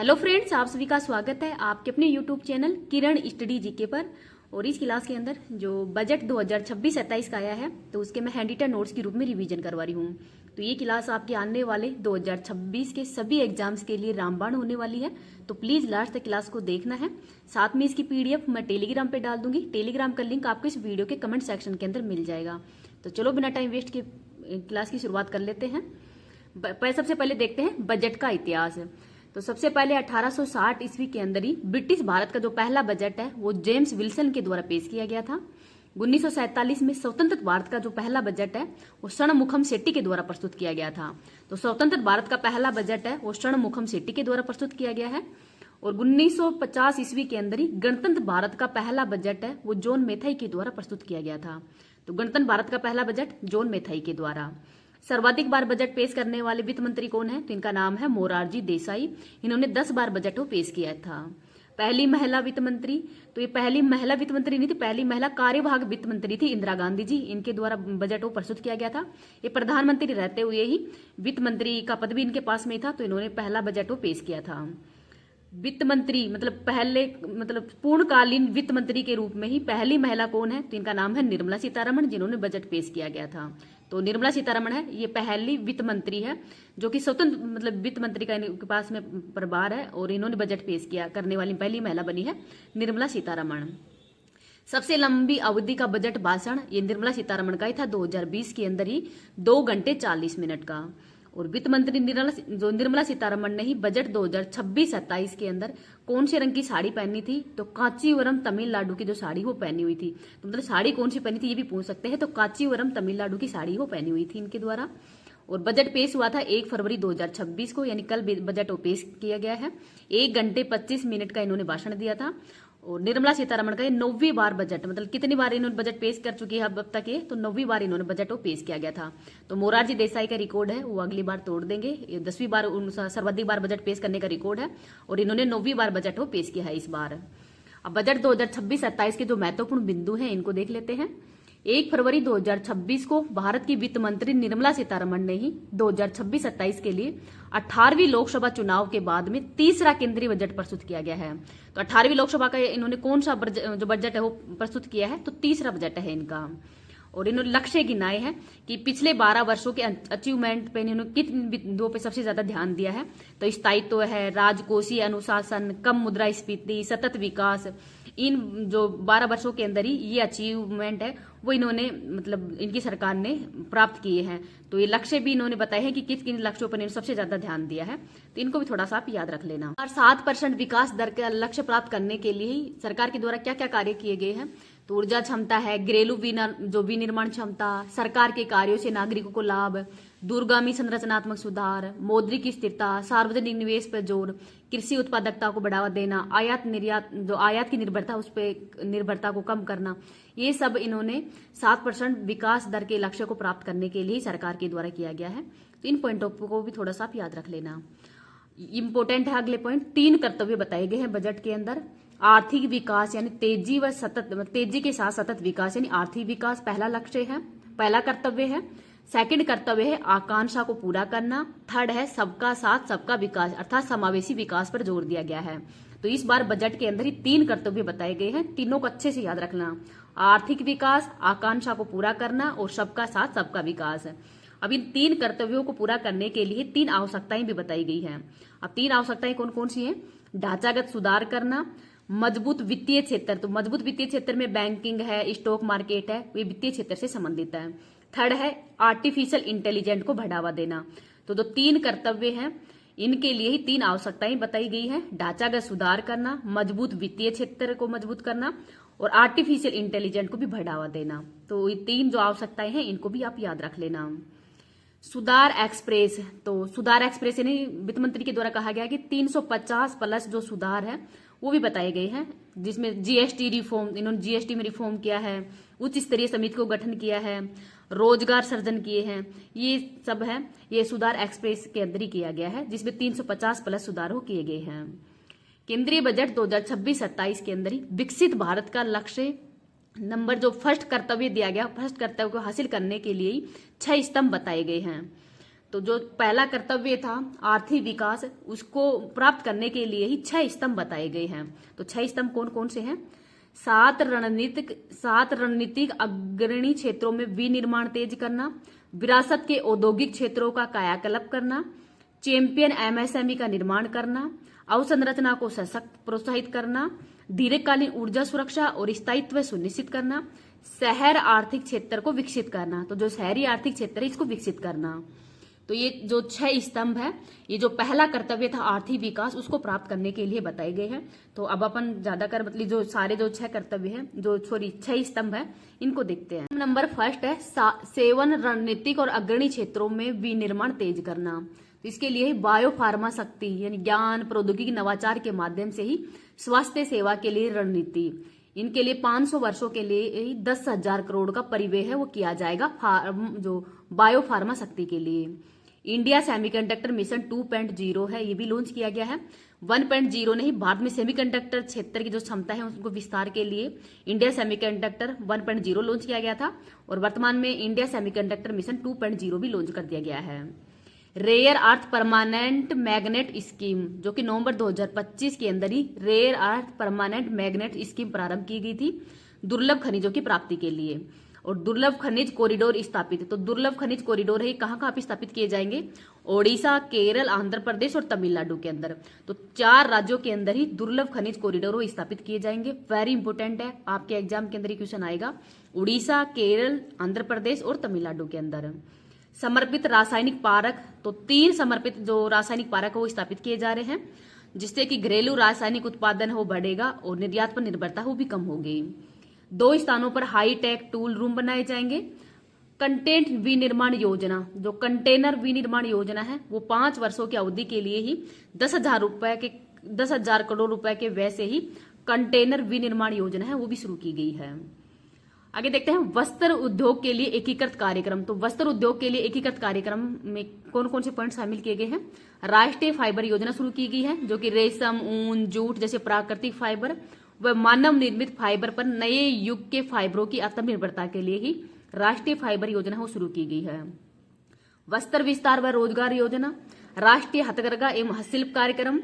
Hello friends, आप सभी का स्वागत है आपके अपने यूट्यूब चैनल किरण स्टडी जीके पर। और इस क्लास के अंदर जो बजट 2026-27 का आया है तो उसके मैं हैंड रिटन नोट्स के रूप में रिवीजन करवा रही हूँ। तो ये क्लास आपके आने वाले 2026 के सभी एग्जाम्स के लिए रामबाण होने वाली है, तो प्लीज लास्ट तक क्लास को देखना है। साथ में इसकी पीडीएफ मैं टेलीग्राम पे डाल दूंगी। टेलीग्राम का लिंक आपको इस वीडियो के कमेंट सेक्शन के अंदर मिल जाएगा। तो चलो बिना टाइम वेस्ट के क्लास की शुरुआत कर लेते हैं। सबसे पहले देखते हैं बजट का इतिहास। तो सबसे पहले 1860 ईस्वी के अंदर ही ब्रिटिश भारत का जो पहला बजट है वो जेम्स विल्सन के द्वारा पेश किया गया था। 1947 में स्वतंत्र भारत का जो पहला बजट है वो षणमुखम शेट्टी के द्वारा प्रस्तुत किया गया था। तो स्वतंत्र भारत का पहला बजट है वो षणमुखम शेट्टी के द्वारा प्रस्तुत किया गया है। और 1950 ईस्वी के अंदर ही गणतंत्र भारत का पहला बजट है वो जॉन मेथाई के द्वारा प्रस्तुत किया गया था। तो गणतंत्र भारत का पहला बजट जॉन मेथाई के द्वारा। सर्वाधिक बार बजट पेश करने वाले वित्त मंत्री कौन है? तो इनका नाम है मोरारजी देसाई। इन्होंने 10 बार बजट को पेश किया था। पहली महिला वित्त मंत्री, तो ये पहली महिला वित्त मंत्री नहीं थी, पहली महिला कार्यवाहक वित्त मंत्री थी इंदिरा गांधी जी। इनके द्वारा बजट को प्रस्तुत किया गया था। ये प्रधानमंत्री रहते हुए ही वित्त मंत्री का पद भी इनके पास में था, तो इन्होंने पहला बजट को पेश किया था। वित्त मंत्री मतलब पूर्णकालीन वित्त मंत्री के रूप में ही पहली महिला कौन है? तो इनका नाम है निर्मला सीतारमण, जिन्होंने बजट पेश किया गया था। तो निर्मला सीतारमण है, ये पहली वित्त मंत्री है जो कि स्वतंत्र वित्त मंत्री का इनके पास में प्रभार है और इन्होंने बजट पेश किया करने वाली पहली महिला बनी है निर्मला सीतारमण। सबसे लंबी अवधि का बजट भाषण ये निर्मला सीतारमण का ही था, 2020 के अंदर ही 2 घंटे 40 मिनट का। और वित्त मंत्री निर्मला सीतारमण ने ही बजट 2026-27 के अंदर कौन से रंग की साड़ी पहनी थी? तो कांचीवरम तमिलनाडु की जो साड़ी वो पहनी हुई थी। तो मतलब साड़ी कौन सी पहनी थी ये भी पूछ सकते हैं। तो कांचीवरम तमिलनाडु की साड़ी वो पहनी हुई थी इनके द्वारा। और बजट पेश हुआ था 1 फरवरी 2026 को, यानी कल बजट को पेश किया गया है। 1 घंटे 25 मिनट का इन्होंने भाषण दिया था। और निर्मला सीतारमण का ये 9वीं बार बजट, मतलब कितनी बार इन्होंने बजट पेश कर चुकी है अब तक ये? तो 9वीं बार इन्होंने बजट को पेश किया गया था। तो मोरारजी देसाई का रिकॉर्ड है वो अगली बार तोड़ देंगे। ये 10वीं बार सर्वाधिक बार बजट पेश करने का रिकॉर्ड है और इन्होंने 9वीं बार बजट को पेश किया है इस बार। अब बजट 2026-27 के जो महत्वपूर्ण बिंदु हैं इनको देख लेते हैं। 1 फरवरी 2026 को भारत की वित्त मंत्री निर्मला सीतारमण ने ही 2026-27 के लिए 18वीं लोकसभा चुनाव के बाद में तीसरा केंद्रीय बजट प्रस्तुत किया गया है। तो 18वीं लोकसभा का इन्होंने कौन सा जो बजट है वो प्रस्तुत किया है? तो तीसरा बजट है इनका। और इन्होंने लक्ष्य गिनाए हैं कि पिछले 12 वर्षों के अचीवमेंट पे इन्होंने किन बिंदुओं पे सबसे ज्यादा ध्यान दिया है? तो स्थायित्व है, राजकोषीय अनुशासन, कम मुद्रास्फीति, सतत विकास। इन जो 12 वर्षों के अंदर ही ये अचीवमेंट है वो इन्होंने इनकी सरकार ने प्राप्त किए हैं। तो ये लक्ष्य भी इन्होंने बताए हैं कि किन किन लक्ष्यों पर इन्होंने सबसे ज्यादा ध्यान दिया है, तो इनको भी थोड़ा सा आप याद रख लेना। और 7% विकास दर का लक्ष्य प्राप्त करने के लिए ही सरकार के द्वारा क्या क्या कार्य किए गए हैं? तो ऊर्जा क्षमता है, घरेलू विनिर्माण क्षमता, सरकार के कार्यों से नागरिकों को लाभ, दूरगामी संरचनात्मक सुधार, मौद्रिक स्थिरता, सार्वजनिक निवेश पर जोर, कृषि उत्पादकता को बढ़ावा देना, आयात निर्यात जो आयात की निर्भरता उस पर निर्भरता को कम करना। ये सब इन्होंने 7% विकास दर के लक्ष्य को प्राप्त करने के लिए सरकार के द्वारा किया गया है। तो इन पॉइंटों को भी थोड़ा सा आप याद रख लेना। इंपोर्टेंट है अगले पॉइंट। 3 कर्तव्य बताए गए हैं बजट के अंदर। आर्थिक विकास यानी तेजी के साथ सतत विकास यानी आर्थिक विकास पहला लक्ष्य है, पहला कर्तव्य है। सेकंड कर्तव्य है आकांक्षा को पूरा करना। थर्ड है सबका साथ सबका विकास अर्थात समावेशी विकास पर जोर दिया गया है। तो इस बार बजट के अंदर ही 3 कर्तव्य बताए गए हैं, तीनों को अच्छे से याद रखना। आर्थिक विकास, आकांक्षा को पूरा करना और सबका साथ सबका विकास। अब इन 3 कर्तव्यों को पूरा करने के लिए 3 आवश्यकताएं भी बताई गई हैं। अब 3 आवश्यकताएं कौन कौन सी हैं? ढांचागत सुधार करना, मजबूत वित्तीय क्षेत्र, तो मजबूत वित्तीय क्षेत्र में बैंकिंग है, स्टॉक मार्केट है, वे वित्तीय क्षेत्र से संबंधित है। थर्ड है आर्टिफिशियल इंटेलिजेंस को बढ़ावा देना। तो जो 3 कर्तव्य हैं इनके लिए ही 3 आवश्यकताएं बताई गई हैं। ढांचागत सुधार करना, मजबूत वित्तीय क्षेत्र को मजबूत करना और आर्टिफिशियल इंटेलिजेंस को भी बढ़ावा देना। तो ये 3 जो आवश्यकताएं हैं इनको भी आप याद रख लेना। सुधार एक्सप्रेस, तो सुधार एक्सप्रेस यानी वित्त मंत्री के द्वारा कहा गया कि 350 प्लस जो सुधार है वो भी बताए गए हैं, जिसमें जीएसटी रिफॉर्म, इन्होंने जीएसटी में रिफॉर्म किया है, उच्च स्तरीय समिति को गठन किया है, रोजगार सृजन किए हैं, ये सब है। ये सुधार एक्सप्रेस के अंदर ही किया गया है जिसमें 350 प्लस सुधार किए गए हैं। केंद्रीय बजट 2026-27 के अंदर ही विकसित भारत का लक्ष्य नंबर जो फर्स्ट कर्तव्य दिया गया, फर्स्ट कर्तव्य को हासिल करने के लिए 6 स्तंभ बताए गए हैं। तो जो पहला कर्तव्य था आर्थिक विकास, उसको प्राप्त करने के लिए ही 6 स्तंभ बताए गए हैं। तो 6 स्तंभ कौन कौन से हैं? 7 रणनीतिक अग्रणी क्षेत्रों में विनिर्माण तेज करना, विरासत के औद्योगिक क्षेत्रों का कायाकल्प करना, चैंपियन एमएसएमई का निर्माण करना, अवसंरचना को सशक्त प्रोत्साहित करना, दीर्घकालीन ऊर्जा सुरक्षा और स्थायित्व सुनिश्चित करना, शहर आर्थिक क्षेत्र को विकसित करना। तो जो शहरी आर्थिक क्षेत्र है इसको विकसित करना। तो ये जो 6 स्तंभ है, ये जो पहला कर्तव्य था आर्थिक विकास, उसको प्राप्त करने के लिए बताए गए हैं। तो अब अपन ज्यादातर मतलब जो सारे जो 6 कर्तव्य है, जो 6 स्तंभ है, इनको देखते हैं। नंबर फर्स्ट है 7 रणनीतिक और अग्रणी क्षेत्रों में विनिर्माण तेज करना। तो इसके लिए बायो फार्मा शक्ति यानी ज्ञान प्रौद्योगिकी नवाचार के माध्यम से ही स्वास्थ्य सेवा के लिए रणनीति, इनके लिए 500 वर्षों के लिए 10,000 करोड़ का परिव्यय है वो किया जाएगा जो बायो फार्मा शक्ति के लिए। इंडिया सेमीकंडक्टर मिशन 2.0 है, ये भी लॉन्च किया गया है। 1.0 नहीं, भारत में सेमीकंडक्टर क्षेत्र की जो क्षमता है उसको विस्तार के लिए इंडिया सेमीकंडक्टर 1.0 लॉन्च किया गया था, और वर्तमान में इंडिया सेमीकंडक्टर मिशन 2.0 भी लॉन्च कर दिया गया है। Rare earth permanent magnet scheme, जो कि नवंबर 2025 के अंदर ही rare earth permanent magnet scheme प्रारंभ की गई थी दुर्लभ खनिजों की प्राप्ति के लिए, और दुर्लभ खनिज कॉरिडोर स्थापित। तो दुर्लभ खनिज कॉरिडोर है, कहाँ कहाँ पे स्थापित किए जाएंगे? ओडिशा, केरल, आंध्र प्रदेश और तमिलनाडु के अंदर। तो 4 राज्यों के अंदर ही दुर्लभ खनिज कॉरिडोर वो स्थापित किए जाएंगे। वेरी इंपोर्टेंट है, आपके एग्जाम के अंदर ही क्वेश्चन आएगा। उड़ीसा, केरल, आंध्र प्रदेश और तमिलनाडु के अंदर। समर्पित रासायनिक पारक, तो 3 समर्पित जो रासायनिक पारक है वो स्थापित किए जा रहे हैं, जिससे कि घरेलू रासायनिक उत्पादन हो बढ़ेगा और निर्यात पर निर्भरता हो भी कम होगी। 2 स्थानों पर हाई टेक टूल रूम बनाए जाएंगे। कंटेंट विनिर्माण योजना, जो कंटेनर विनिर्माण योजना है वो 5 वर्षों की अवधि के लिए ही 10,000 करोड़ रुपए के व्यय से ही कंटेनर विनिर्माण योजना है वो भी शुरू की गई है। आगे देखते हैं वस्त्र उद्योग के लिए एकीकृत कार्यक्रम। तो वस्त्र उद्योग के लिए एकीकृत कार्यक्रम में कौन कौन से पॉइंट शामिल किए गए हैं? राष्ट्रीय फाइबर योजना शुरू की गई है, जो कि रेशम, ऊन, जूट जैसे प्राकृतिक फाइबर व मानव निर्मित फाइबर पर नए युग के फाइबरों की आत्मनिर्भरता के लिए ही राष्ट्रीय फाइबर योजना वो शुरू की गई है। वस्त्र विस्तार व रोजगार योजना, राष्ट्रीय हथकरघा एवं हस्तशिल्प कार्यक्रम,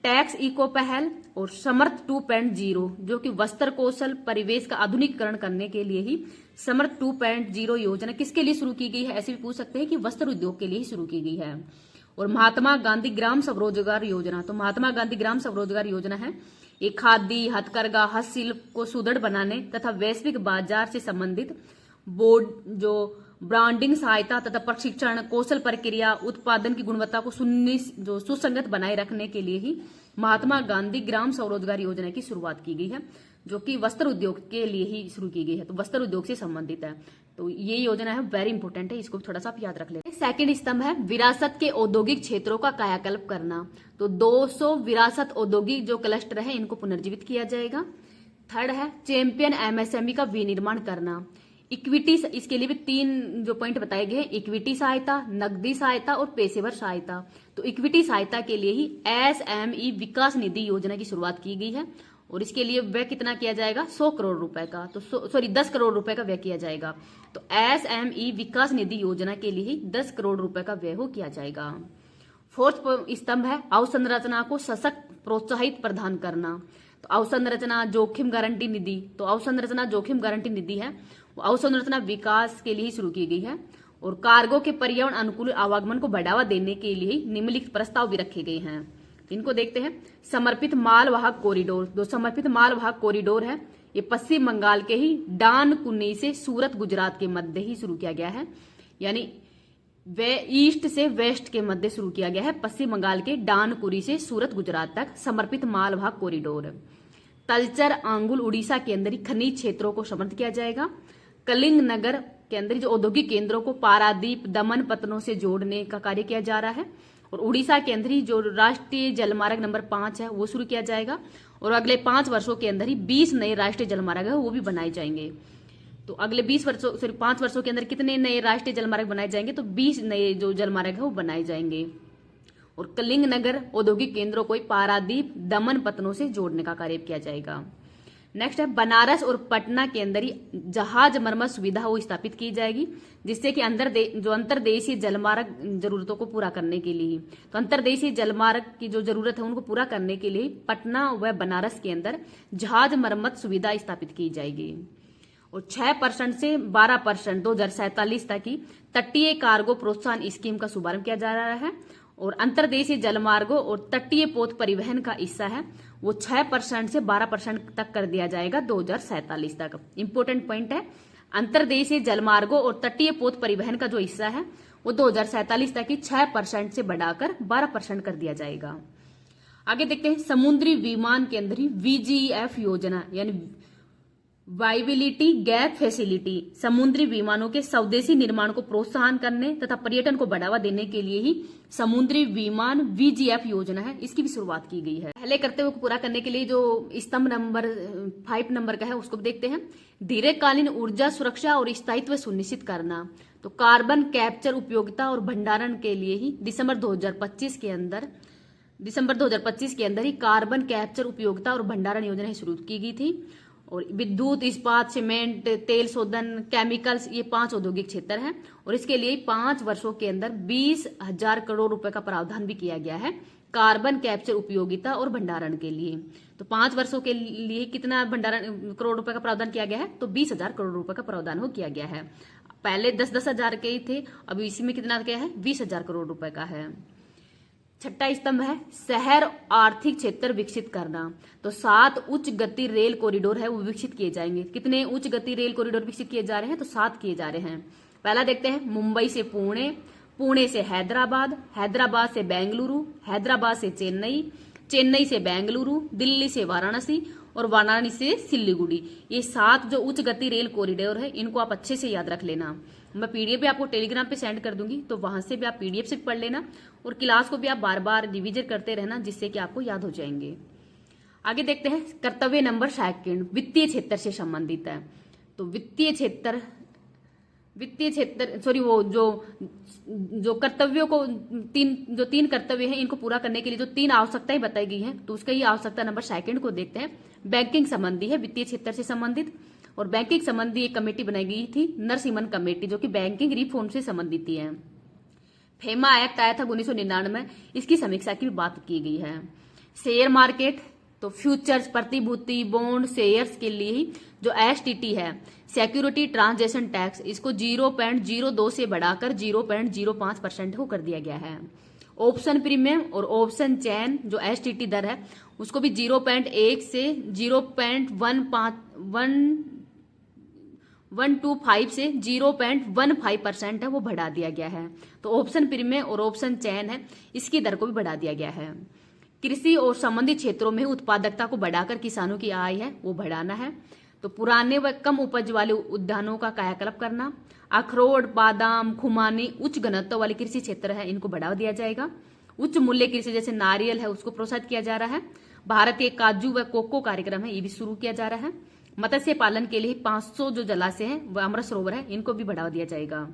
टैक्स इको पहल और समर्थ 2.0, जो कि वस्त्र कौशल परिवेश का आधुनिकीकरण करने के लिए ही समर्थ 2.0 योजना किसके लिए शुरू की गई है? ऐसे भी पूछ सकते हैं कि वस्त्र उद्योग के लिए ही शुरू की गई है। और महात्मा गांधी ग्राम स्वरोजगार योजना, तो महात्मा गांधी ग्राम स्वरोजगार योजना है, ये खादी, हथकरघा, हस्तशिल्प को सुदृढ़ बनाने तथा वैश्विक बाजार से संबंधित बोर्ड जो ब्रांडिंग सहायता तथा प्रशिक्षण, कौशल प्रक्रिया, उत्पादन की गुणवत्ता को सुसंगत बनाए रखने के लिए ही महात्मा गांधी ग्राम स्वरोजगार योजना की शुरुआत की गई है, जो कि वस्त्र उद्योग के लिए ही शुरू की गई है। तो वस्त्र उद्योग से संबंधित है, तो ये योजना है वेरी इंपोर्टेंट है, इसको थोड़ा सा आप याद रख लें। सेकंड स्तंभ है विरासत के औद्योगिक क्षेत्रों का कायाकल्प करना। तो 200 विरासत औद्योगिक जो क्लस्टर है इनको पुनर्जीवित किया जाएगा। थर्ड है चैंपियन एमएसएमई का विनिर्माण करना। इक्विटी, इसके लिए भी 3 जो पॉइंट बताए गए हैं, इक्विटी सहायता, नकदी सहायता और पेशेवर सहायता। तो इक्विटी सहायता के लिए ही एसएमई विकास निधि योजना की शुरुआत की गई है, और इसके लिए व्यय कितना किया जाएगा? 100 करोड़ रुपए का, तो 10 करोड़ रुपए का व्यय किया जाएगा। तो एसएमई विकास निधि योजना के लिए ही 10 करोड़ रुपए का व्यय हो किया जाएगा। फोर्थ स्तंभ है अवसंरचना को सशक्त प्रोत्साहित प्रदान करना। तो अवसंरचना जोखिम गारंटी निधि, तो अवसंरचना जोखिम गारंटी निधि है, वो अवसंरचना विकास के लिए ही शुरू की गई है, और कार्गो के पर्यावरण अनुकूल आवागमन को बढ़ावा देने के लिए निम्नलिखित प्रस्ताव भी रखे गए हैं। इनको देखते हैं। समर्पित मालवाहक कॉरिडोर, जो समर्पित मालवाहक कॉरिडोर है ये पश्चिम बंगाल के ही डानकुनी से सूरत गुजरात के मध्य ही शुरू किया गया है, यानी ईस्ट से वेस्ट के मध्य शुरू किया गया है, पश्चिम बंगाल के डानकुनी से सूरत गुजरात तक समर्पित मालवाहक कॉरिडोर। तलचर आंगुल उड़ीसा के अंदर ही खनिज क्षेत्रों को समर्थ किया जाएगा। कलिंग नगर के अंदर जो औद्योगिक केंद्रों को पारादीप, दमन पत्तनों से जोड़ने का कार्य किया जा रहा है, और उड़ीसा के अंदर ही जो राष्ट्रीय जलमार्ग नंबर 5 है वो शुरू किया जाएगा, और अगले 5 वर्षों के अंदर ही 20 नए राष्ट्रीय जलमार्ग है वो भी बनाए जाएंगे। तो अगले 5 वर्षों के अंदर कितने नए राष्ट्रीय जलमार्ग बनाए जाएंगे? तो 20 नए जो जलमार्ग है वो बनाए जाएंगे, और कलिंग नगर औद्योगिक केंद्रों को पारादीप, दमन पत्तनों से जोड़ने का कार्य किया जाएगा। नेक्स्ट है बनारस और पटना के अंदर ही जहाज मरम्मत सुविधा वो स्थापित की जाएगी, जिससे कि जो अंतरदेशीय जलमार्ग जरूरतों को पूरा करने के लिए, तो अंतरदेशीय जलमार्ग की जो जरूरत है उनको पूरा करने के लिए पटना व बनारस के अंदर जहाज मरम्मत सुविधा स्थापित की जाएगी। और 6% से 12% 2047 तक की तटीय कार्गो प्रोत्साहन स्कीम का शुभारंभ किया जा रहा है। और अंतरदेशीय जलमार्गों और तटीय पोत परिवहन का हिस्सा है वो 6% से 12% तक कर दिया जाएगा 2047 तक। इंपोर्टेंट पॉइंट है, अंतरदेशीय जलमार्गों और तटीय पोत परिवहन का जो हिस्सा है वो 2047 तक की 6% से बढ़ाकर 12% कर दिया जाएगा। आगे देखते हैं समुद्री विमान के अंदर ही VGF योजना यानी वाइबिलिटी गैप फैसिलिटी, समुद्री विमानों के स्वदेशी निर्माण को प्रोत्साहन करने तथा पर्यटन को बढ़ावा देने के लिए ही समुद्री विमान VGF योजना है, इसकी भी शुरुआत की गई है। पहले कर्तव्य को पूरा करने के लिए जो स्तंभ नंबर 5 नंबर का है उसको देखते हैं। दीर्घकालीन ऊर्जा सुरक्षा और स्थायित्व सुनिश्चित करना, तो कार्बन कैप्चर उपयोगिता और भंडारण के लिए ही दिसंबर 2025 के अंदर ही कार्बन कैप्चर उपयोगिता और भंडारण योजना शुरू की गई थी। और विद्युत, इस्पात, सीमेंट, तेल शोधन, केमिकल्स, ये 5 औद्योगिक क्षेत्र हैं और इसके लिए 5 वर्षों के अंदर 20,000 करोड़ रुपए का प्रावधान भी किया गया है कार्बन कैप्चर उपयोगिता और भंडारण के लिए। तो 5 वर्षों के लिए कितना भंडारण करोड़ रुपए का प्रावधान किया गया है, तो 20,000 करोड़ रुपए का प्रावधान किया गया है। पहले 10-10 हजार के ही थे, अब इसी में कितना क्या है, 20,000 करोड़ रुपए का है। छठा स्तंभ है शहर आर्थिक क्षेत्र विकसित करना, तो 7 उच्च गति रेल कॉरिडोर है वो विकसित किए जाएंगे। कितने उच्च गति रेल कॉरिडोर विकसित किए जा रहे हैं, तो 7 किए जा रहे हैं। पहला देखते हैं मुंबई से पुणे, पुणे से हैदराबाद, हैदराबाद से बेंगलुरु, हैदराबाद से चेन्नई, चेन्नई से बेंगलुरु, दिल्ली से वाराणसी और वाराणसी से सिल्लीगुड़ी। ये 7 जो उच्च गति रेल कॉरिडोर है इनको आप अच्छे से याद रख लेना। मैं पीडीएफ भी आपको टेलीग्राम पे सेंड कर दूंगी, तो वहां से भी आप पीडीएफ से पढ़ लेना और क्लास को भी आप बार बार रिविजन करते रहना, जिससे कि आपको याद हो जाएंगे। आगे देखते हैं कर्तव्य नंबर 2 वित्तीय क्षेत्र से संबंधित है। तो वित्तीय क्षेत्र सॉरी वो जो कर्तव्यों को तीन कर्तव्य हैं इनको पूरा करने के लिए जो 3 आवश्यकताएं बताई गई हैं, तो उसका ही आवश्यकता नंबर 2 को देखते हैं। बैंकिंग संबंधी है, वित्तीय क्षेत्र से संबंधित, और बैंकिंग संबंधी एक कमेटी बनाई गई थी नरसिम्हन कमेटी, जो कि बैंकिंग रिफॉर्म से संबंधित है। फेमा एक्ट आया था 1999 में, इसकी समीक्षा की बात की गई है। शेयर मार्केट, तो फ्यूचर्स, प्रतिभूति, बॉन्ड, शेयर्स के लिए ही जो STT है सिक्योरिटी ट्रांजैक्शन टैक्स, इसको 0.02 से बढ़ाकर 0.05% को कर दिया गया है। ऑप्शन प्रीमियम और ऑप्शन चैन जो STT दर है उसको भी 0.1 से 0.125 से 0.15% है वो बढ़ा दिया गया है। तो ऑप्शन प्रीमियम और ऑप्शन चैन है इसकी दर को भी बढ़ा दिया गया है। कृषि और संबंधित क्षेत्रों में उत्पादकता को बढ़ाकर किसानों की आय है वो बढ़ाना है। तो पुराने व कम उपज वाले उद्यानों का कायाकल्प करना, अखरोट, बादाम, खुमानी, उच्च घनत्व वाले कृषि क्षेत्र है इनको बढ़ावा दिया जाएगा। उच्च मूल्य कृषि जैसे नारियल है उसको प्रोत्साहित किया जा रहा है। भारतीय काजू व कोको कार्यक्रम है ये भी शुरू किया जा रहा है। मत्स्य पालन के लिए 500 जो जलाशय हैं व अमृत सरोवर है इनको भी बढ़ावा दिया जाएगा।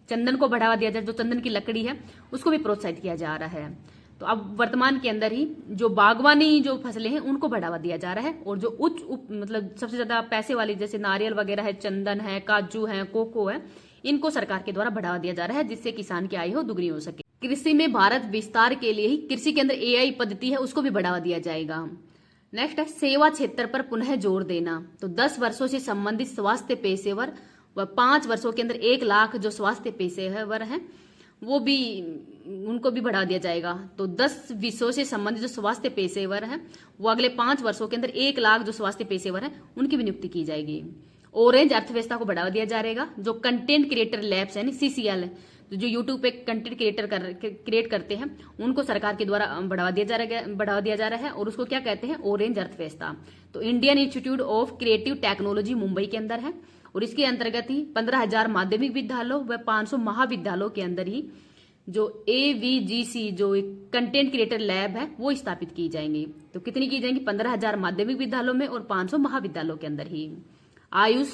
चंदन को बढ़ावा दिया जाए, जो चंदन की लकड़ी है उसको भी प्रोत्साहित किया जा रहा है। तो अब वर्तमान के अंदर ही जो बागवानी जो फसलें हैं उनको बढ़ावा दिया जा रहा है, और जो मतलब सबसे ज्यादा पैसे वाली जैसे नारियल वगैरह है, चंदन है, काजू है, कोको है, इनको सरकार के द्वारा बढ़ावा दिया जा रहा है, जिससे किसान की आय हो दुगनी हो सके। कृषि में भारत विस्तार के लिए ही कृषि के अंदर AI पद्धति है उसको भी बढ़ावा दिया जाएगा। नेक्स्ट है सेवा क्षेत्र पर पुनः जोर देना, तो 10 वर्षों से संबंधित स्वास्थ्य पेशेवर व 5 वर्षों के अंदर 1 लाख जो स्वास्थ्य पेशेवर हैं वो भी उनको भी बढ़ा दिया जाएगा। तो 10 विषयों से संबंधित जो स्वास्थ्य पेशेवर हैं वो अगले 5 वर्षों के अंदर 1 लाख जो स्वास्थ्य पेशेवर हैं उनकी भी नियुक्ति की जाएगी। ऑरेंज अर्थव्यवस्था को बढ़ावा दिया जा रहेगा। जो कंटेंट क्रिएटर लैब्स यानी CCL तो जो यूट्यूब पे कंटेंट क्रिएट करते हैं उनको सरकार के द्वारा बढ़ावा दिया जा रहा है और उसको क्या कहते हैं, ऑरेंज अर्थव्यवस्था। तो Indian institute of creative technology Mumbai के अंदर है और इसके अंतर्गत ही 15,000 माध्यमिक विद्यालयों व 500 महाविद्यालयों के अंदर ही जो AVGC जो कंटेंट क्रिएटर लैब है वो स्थापित की जाएंगी। तो कितनी की जाएंगी, 15,000 माध्यमिक विद्यालयों में और 500 महाविद्यालयों के अंदर ही। आयुष,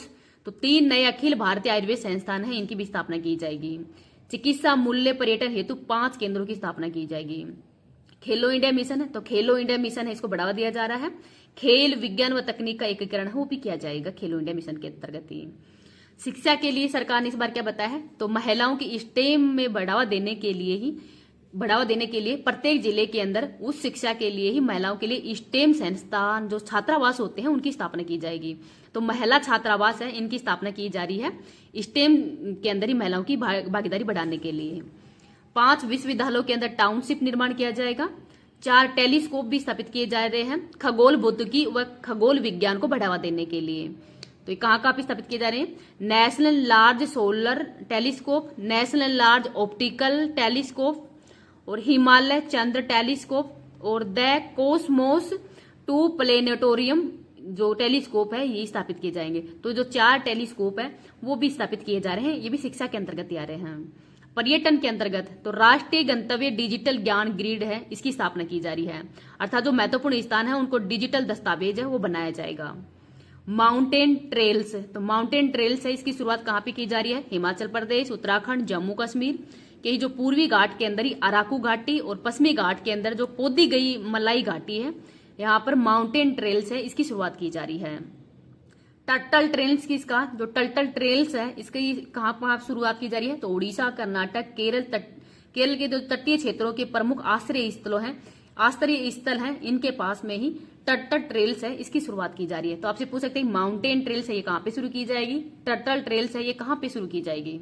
तो 3 नए अखिल भारतीय आयुर्वेद संस्थान है इनकी भी स्थापना की जाएगी। चिकित्सा मूल्य पर्यटन हेतु 5 केंद्रों की स्थापना की जाएगी। खेलो इंडिया मिशन है, तो खेलो इंडिया मिशन है, इसको बढ़ावा दिया जा रहा है। खेल विज्ञान व तकनीक का एकीकरण है, वो भी किया जाएगा खेलो इंडिया मिशन के अंतर्गत ही। शिक्षा के लिए सरकार ने इस बार क्या बताया है, तो महिलाओं की स्टेम में बढ़ावा देने के लिए प्रत्येक जिले के अंदर उस शिक्षा के लिए ही महिलाओं के लिए स्टेम संस्थान जो छात्रावास होते हैं उनकी स्थापना की जाएगी। तो महिला छात्रावास है, इनकी स्थापना की जा रही है स्टेम के अंदर ही महिलाओं की भागीदारी बढ़ाने के लिए। 5 विश्वविद्यालयों के अंदर टाउनशिप निर्माण किया जाएगा। 4 टेलीस्कोप भी स्थापित किए जा रहे हैं खगोल भौतिकी व खगोल विज्ञान को बढ़ावा देने के लिए। तो ये कहाँ पे स्थापित किए जा रहे हैं, national large solar telescope, national large optical telescope और हिमालय चंद्र टेलीस्कोप और द कोसमोस 2 प्लेनेटोरियम जो टेलीस्कोप है ये स्थापित किए जाएंगे। तो जो 4 टेलीस्कोप है वो भी स्थापित किए जा रहे हैं, ये भी शिक्षा के अंतर्गत आ रहे हैं। पर्यटन के अंतर्गत तो राष्ट्रीय गंतव्य डिजिटल ज्ञान ग्रिड है, इसकी स्थापना की जा रही है, अर्थात जो महत्वपूर्ण स्थान है उनको डिजिटल दस्तावेज है वो बनाया जाएगा। माउंटेन ट्रेल्स, तो माउंटेन ट्रेल्स है, इसकी शुरुआत कहाँ पे की जा रही है, हिमाचल प्रदेश, उत्तराखंड, जम्मू कश्मीर के जो पूर्वी घाट के अंदर ही अराकू घाटी और पश्चिमी घाट के अंदर जो पोदी गई मलाई घाटी है, यहाँ पर माउंटेन ट्रेल्स है, इसकी शुरुआत की जा रही है। टर्टल ट्रेल्स की, इसका जो टर्टल ट्रेल्स है इसकी कहाँ शुरुआत की जा रही है, तो उड़ीसा, कर्नाटक, केरल के जो तटीय क्षेत्रों के प्रमुख आश्रय स्थल हैं इनके पास में ही टर्टल ट्रेल्स है, इसकी शुरुआत की जा रही है। तो आपसे पूछ सकते हैं माउंटेन ट्रेल्स है ये कहाँ पे शुरू की जाएगी, टर्टल ट्रेल्स है ये कहाँ पे शुरू की जाएगी।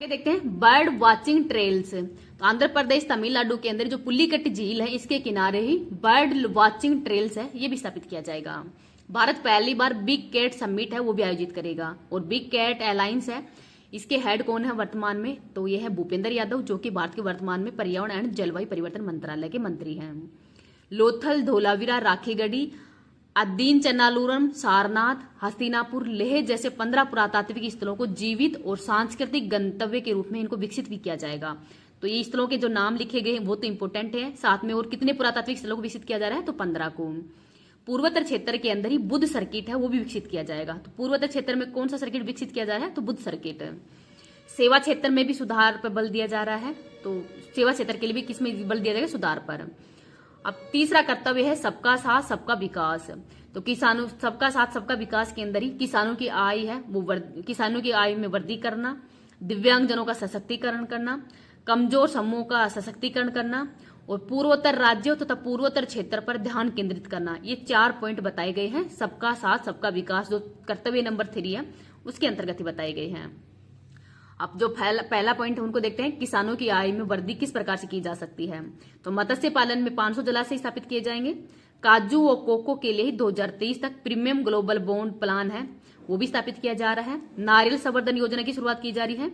देखते हैं बर्ड वाचिंग ट्रेल्स, तो आंध्र प्रदेश तमिलनाडु के अंदर जो पुल्लीकट्टी झील है इसके किनारे ही बर्ड वाचिंग ट्रेल्स है ये भी स्थापित किया जाएगा। भारत पहली बार बिग कैट समिट है वो भी आयोजित करेगा और बिग कैट अलायंस है, इसके हेड कौन है वर्तमान में, तो ये है भूपेंद्र यादव जो कि भारत के वर्तमान में पर्यावरण एवं जलवायु परिवर्तन मंत्रालय के मंत्री हैं। लोथल, धोलावीरा, राखीगढ़ी, अद्दीन चनालूरम, सारनाथ, हस्तिनापुर, लेह जैसे 15 पुरातात्विक स्थलों को जीवित और सांस्कृतिक गंतव्य के रूप में इनको विकसित भी किया जाएगा। तो ये स्थलों के जो नाम लिखे गए वो तो इंपोर्टेंट है, साथ में और कितने पुरातात्विक स्थलों को विकसित किया जा रहा है, तो 15 को। पूर्वोत्तर क्षेत्र के अंदर ही बुद्ध सर्किट है वो भी विकसित किया जाएगा। तो पूर्वोत्तर क्षेत्र में कौन सा सर्किट विकसित किया जा रहा है, तो बुद्ध सर्किट। सेवा क्षेत्र में भी सुधार पर बल दिया जा रहा है, तो सेवा क्षेत्र के लिए भी किसमें बल दिया जाएगा, सुधार पर। अब तीसरा कर्तव्य है सबका साथ सबका विकास, तो किसानों सबका साथ सबका विकास के अंदर ही किसानों की आय है वो किसानों की आय में वृद्धि करना, दिव्यांगजनों का सशक्तिकरण करना, कमजोर समूह का सशक्तिकरण करना और पूर्वोत्तर राज्यों तथा पूर्वोत्तर क्षेत्र पर ध्यान केंद्रित करना। ये 4 पॉइंट बताए गए हैं सबका साथ सबका विकास जो कर्तव्य नंबर 3 है उसके अंतर्गत ही बताए गए हैं। अब जो पहला पॉइंट है उनको देखते हैं, किसानों की आय में वृद्धि किस प्रकार से की जा सकती है, तो मत्स्य पालन में 500 जलाशय स्थापित किए जाएंगे। काजू और कोको के लिए 2023 तक प्रीमियम ग्लोबल बॉन्ड प्लान है वो भी स्थापित किया जा रहा है। नारियल संवर्धन योजना की शुरुआत की जा रही है।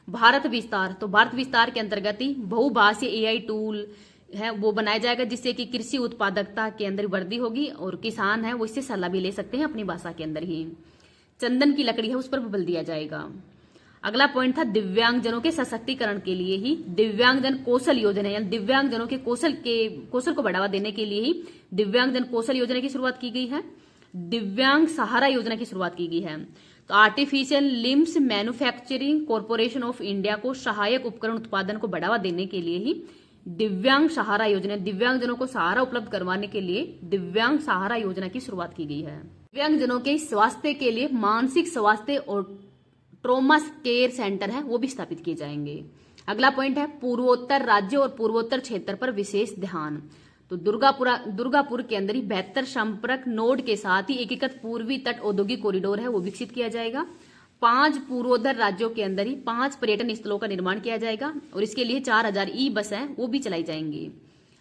भारत विस्तार, तो भारत विस्तार के अंतर्गत ही बहुभाषीय AI टूल है वो बनाया जाएगा जिससे कि कृषि उत्पादकता के अंदर वृद्धि होगी और किसान है वो इससे सलाह भी ले सकते हैं अपनी भाषा के अंदर ही। चंदन की लकड़ी है उस पर बल दिया जाएगा। अगला पॉइंट था दिव्यांगजनों के सशक्तिकरण के लिए ही दिव्यांगजन कौशल योजना, यानी दिव्यांगजनों के कौशल को बढ़ावा देने के लिए ही दिव्यांगजन कौशल योजना की शुरुआत की गई है। दिव्यांग सहारा योजना की शुरुआत की गई है। तो artificial limbs manufacturing corporation of India को सहायक उपकरण उत्पादन को बढ़ावा देने के लिए ही दिव्यांग सहारा योजना, दिव्यांगजनों को सहारा उपलब्ध करवाने के लिए दिव्यांग सहारा योजना की शुरुआत की गई है। दिव्यांगजनों के स्वास्थ्य के लिए मानसिक स्वास्थ्य और ट्रोमा केयर सेंटर है वो भी स्थापित किए जाएंगे। अगला पॉइंट है पूर्वोत्तर राज्यों और पूर्वोत्तर क्षेत्र पर विशेष ध्यान। तो दुर्गापुर के अंदर ही बेहतर संपर्क नोड के साथ ही एकीकृत पूर्वी तट औद्योगिक कॉरिडोर है वो विकसित किया जाएगा। 5 पूर्वोत्तर राज्यों के अंदर ही 5 पर्यटन स्थलों का निर्माण किया जाएगा और इसके लिए 4000 ई बस है वो भी चलाई जाएंगी।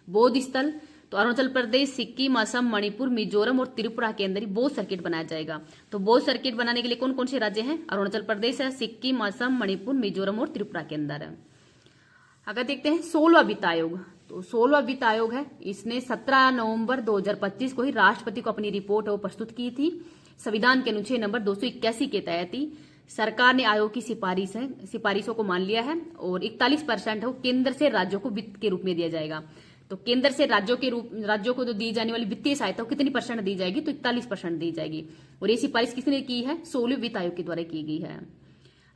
बौद्ध स्थल, तो अरुणाचल प्रदेश, सिक्किम, असम, मणिपुर, मिजोरम और त्रिपुरा के अंदर ही बौद्ध सर्किट बनाया जाएगा। तो बौद्ध सर्किट बनाने के लिए कौन कौन से राज्य हैं, अरुणाचल प्रदेश है, सिक्किम, असम, मणिपुर, मिजोरम और त्रिपुरा के अंदर है। अगर देखते हैं 16वां वित्त आयोग, तो 16वां वित्त आयोग है इसने 17 नवंबर 2025 को ही राष्ट्रपति को अपनी रिपोर्ट वो प्रस्तुत की थी। संविधान के अनुच्छेद नंबर 281 के तहत ही सरकार ने आयोग की सिफारिशों को मान लिया है और 41% है वो केंद्र से राज्यों को वित्त के रूप में दिया जाएगा। तो केंद्र से राज्यों को जो दी जाने वाली वित्तीय सहायता कितनी % दी जाएगी, तो 41% दी जाएगी। और ये सिफारिश किसने की है, 16वें वित्त आयोग के द्वारा की गई है।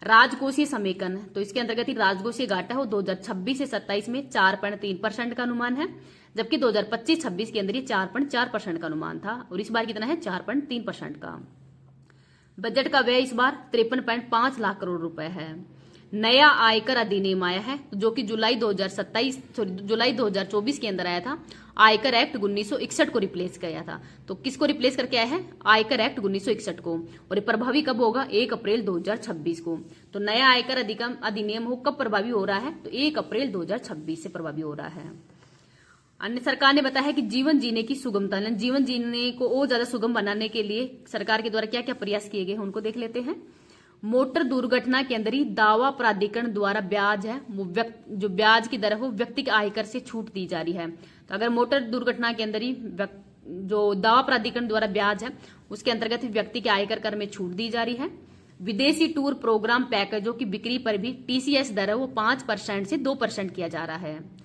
राजकोषीय समेकन, तो इसके अंतर्गत ही राजकोषीय घाटा हो 2026 से 27 में 4.3% का अनुमान है। जबकि 2025-26 के अंदर ये 4.4% का अनुमान था और इस बार कितना है 4.3% का। बजट का व्यय इस बार 53.5 लाख करोड़ रुपए है। नया आयकर अधिनियम आया है जो कि जुलाई 2024 के अंदर आया था। आयकर एक्ट 1961 को रिप्लेस किया था। तो किसको रिप्लेस करके आया है? आयकर एक्ट 1961 को। और ये प्रभावी कब होगा? 1 अप्रैल 2026 को। तो नया आयकर अधिनियम हो कब प्रभावी हो रहा है? तो 1 अप्रैल 2026 से प्रभावी हो रहा है। अन्य सरकार ने बताया है कि जीवन जीने की सुगमता, जीवन जीने को और ज्यादा सुगम बनाने के लिए सरकार के द्वारा क्या क्या प्रयास किए गए हैं उनको देख लेते हैं। मोटर दुर्घटना के अंदर ही दावा प्राधिकरण द्वारा ब्याज है वो जो ब्याज की दर है वो व्यक्ति के आयकर से छूट दी जा रही है। तो अगर मोटर दुर्घटना के अंदर ही जो दावा प्राधिकरण द्वारा ब्याज है उसके अंतर्गत व्यक्ति के आयकर कर में छूट दी जा रही है। विदेशी टूर प्रोग्राम पैकेजों की बिक्री पर भी टीसीएस दर है वो 5% से 2% किया जा रहा है।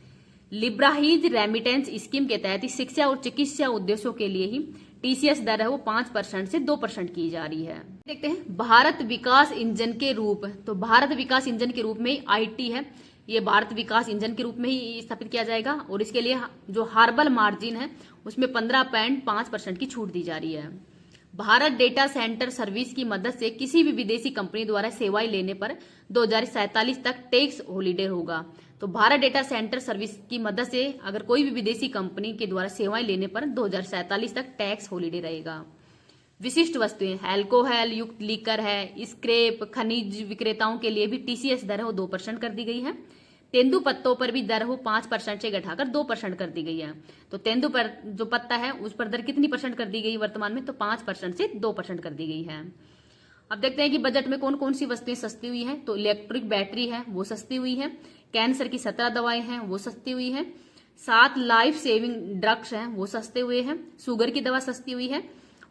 लिब्राहीज रेमिटेंस स्कीम के तहत शिक्षा और चिकित्सा उद्देश्यों के लिए ही टीसीएस दर है वो 5% से 2% की जा रही है। देखते हैं भारत विकास इंजन के रूप। तो भारत विकास इंजन के रूप में आईटी है, ये भारत विकास इंजन के रूप में ही स्थापित किया जाएगा और इसके लिए जो हार्बल मार्जिन है उसमें 15.5% की छूट दी जा रही है। भारत डेटा सेंटर सर्विस की मदद से किसी भी विदेशी कंपनी द्वारा सेवाएं लेने पर 2047 तक टैक्स हॉलीडे होगा। तो भारत डेटा सेंटर सर्विस की मदद से अगर कोई भी विदेशी कंपनी के द्वारा सेवाएं लेने पर 2047 तक टैक्स हॉलीडे रहेगा। विशिष्ट वस्तुएं, अल्कोहल युक्त लीकर है, स्क्रैप, खनिज विक्रेताओं के लिए भी टीसीएस दर है वो 2% कर दी गई है। तेंदु पत्तों पर भी दर वो 5% से घटाकर 2% कर दी गई है। तो तेंदु पर जो पत्ता है उस पर दर कितनी परसेंट कर दी गई वर्तमान में? तो 5% से 2% कर दी गई है। अब देखते हैं कि बजट में कौन कौन सी वस्तुएं सस्ती हुई हैं। तो इलेक्ट्रिक बैटरी है वो सस्ती हुई है, कैंसर की 17 दवाएं हैं वो सस्ती हुई है, 7 लाइफ सेविंग ड्रग्स हैं वो सस्ते हुए हैं, शुगर की दवा सस्ती हुई है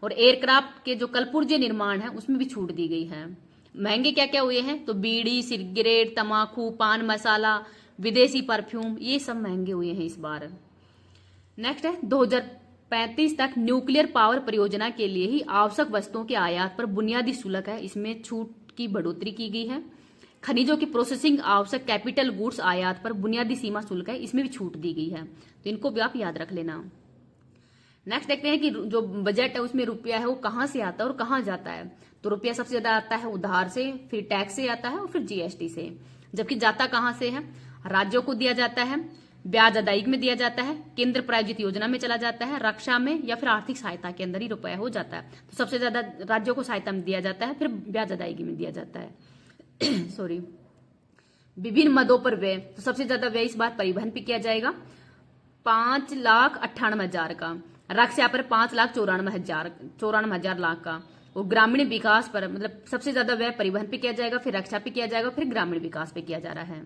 और एयरक्राफ्ट के जो कलपुर्जे निर्माण है उसमें भी छूट दी गई है। महंगे क्या क्या हुए हैं? तो बीड़ी, सिगरेट, तंबाकू, पान मसाला, विदेशी परफ्यूम, ये सब महंगे हुए हैं इस बार। नेक्स्ट है 2035 तक न्यूक्लियर पावर परियोजना के लिए ही आवश्यक वस्तुओं के आयात पर बुनियादी शुल्क है, इसमें छूट की बढ़ोतरी की गई है। खनिजों की प्रोसेसिंग आवश्यक कैपिटल गुड्स आयात पर बुनियादी सीमा शुल्क है, इसमें भी छूट दी गई है। तो इनको भी आप याद रख लेना। नेक्स्ट देखते हैं कि जो बजट है उसमें रुपया है वो कहां से आता है और कहां जाता है। तो रुपया सबसे ज्यादा आता है उधार से, फिर टैक्स से आता है और फिर जीएसटी से। जबकि जाता कहां से है? राज्यों को दिया जाता है, ब्याज अदायगी में दिया जाता है, केंद्र प्रायोजित योजना में चला जाता है, रक्षा में या फिर आर्थिक सहायता के अंदर ही रुपया हो जाता है। तो सबसे ज्यादा राज्यों को सहायता में दिया जाता है, फिर ब्याज अदायगी में दिया जाता है। सॉरी। विभिन्न मदों पर व्यय, तो सबसे ज्यादा व्यय इस बार परिवहन पे किया जाएगा 5,98,000 का, रक्षा पर 5,94,000 लाख का और ग्रामीण विकास पर मतलब सबसे ज्यादा व्यय परिवहन पे किया जाएगा, फिर रक्षा पे किया जाएगा, फिर ग्रामीण विकास पे किया जा रहा है।